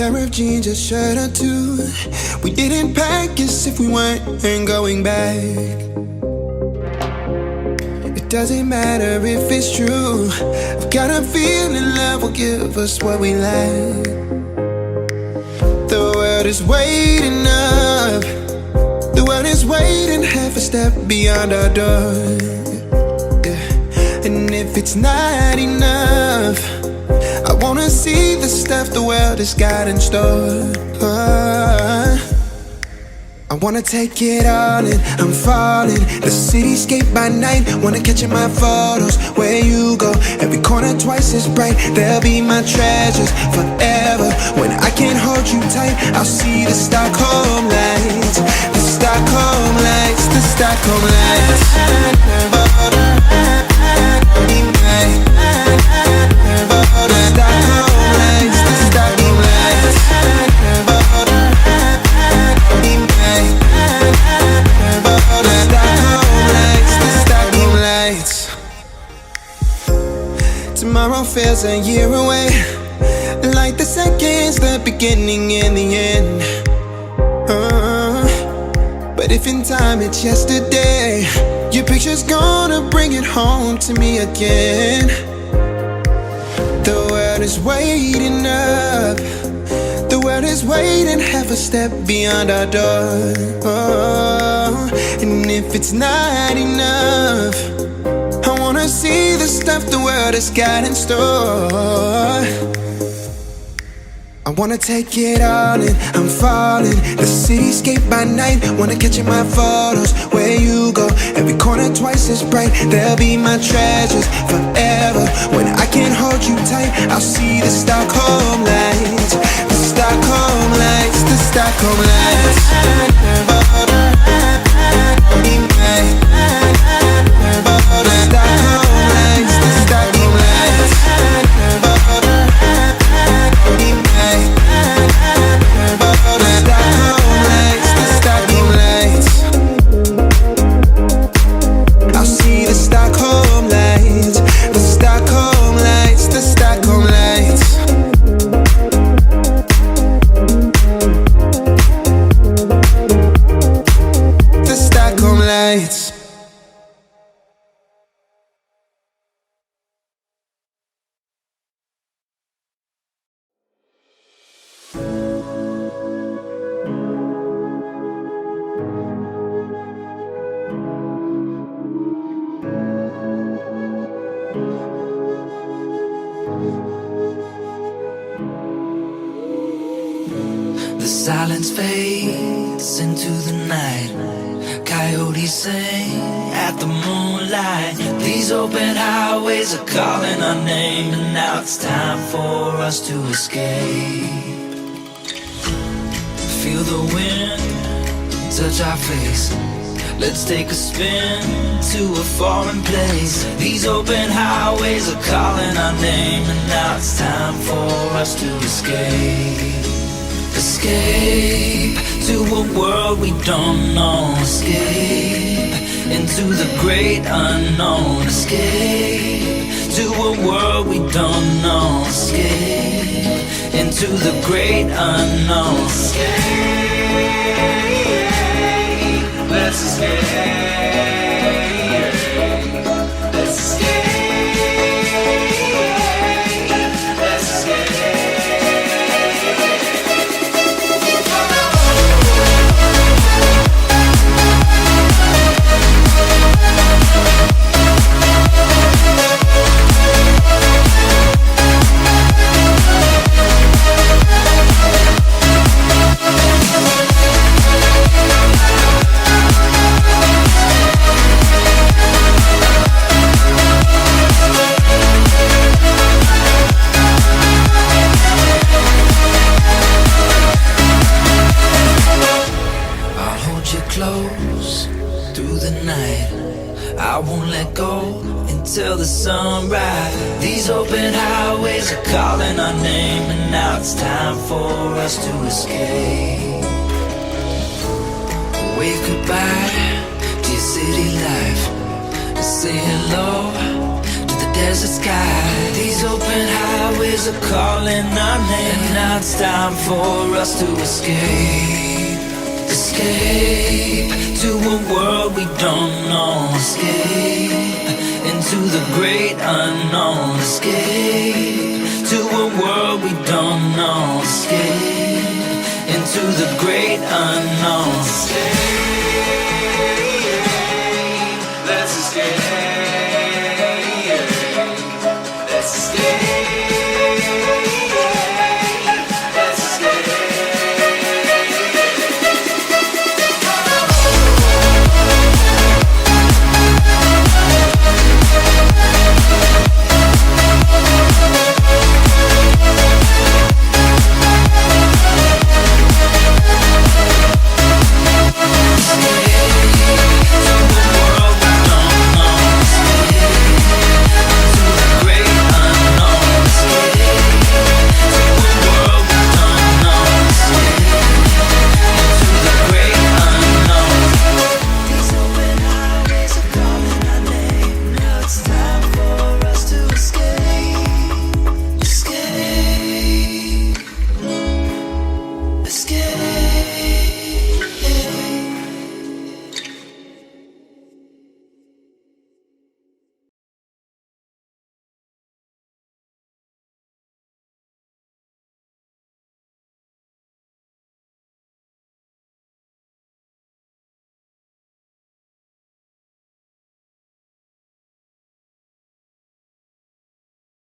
pair of jeans, a shirt or two. We didn't pack as if we weren't going back. It doesn't matter if it's true. I've got a feeling love will give us what we lack. The world is waiting up. The world is waiting half a step beyond our door. Yeah. And if it's not enough, I wanna see the stuff the world has got in store. I wanna take it all in, I'm falling. The cityscape by night, wanna catch in my photos. Where you go, every corner twice as bright. They'll be my treasures forever. When I can't hold you tight, I'll see the Stockholm lights. The Stockholm lights, the Stockholm lights. Tomorrow feels a year away, like the seconds, the beginning and the end. But if in time it's yesterday, your picture's gonna bring it home to me again. The world is waiting up. The world is waiting half a step beyond our door. And if it's not enough, I wanna see the stuff the world has got in store. I wanna take it all in, I'm falling. The cityscape by night, wanna catch in my photos. Where you go, every corner twice as bright. They'll be my treasures forever. When I can't hold you tight, I'll see the Stockholm lights. The Stockholm lights, the Stockholm lights. Silence fades into the night. Coyotes sing at the moonlight. These open highways are calling our name, and now it's time for us to escape. Feel the wind touch our face. Let's take a spin to a foreign place. These open highways are calling our name, and now it's time for us to escape. Escape to a world we don't know. Escape into the great unknown. Escape to a world we don't know. Escape into the great unknown. Escape, let's escape. Let's escape. Let's escape. Till the sunrise. These open highways are calling our name, and now it's time for us to escape. Wave goodbye to your city life, and say hello to the there's a sky. These open highways are calling our name, and now it's time for us to escape. Escape to a world we don't know. Escape into the great unknown. Escape to a world we don't know. Escape into the great unknown. Escape.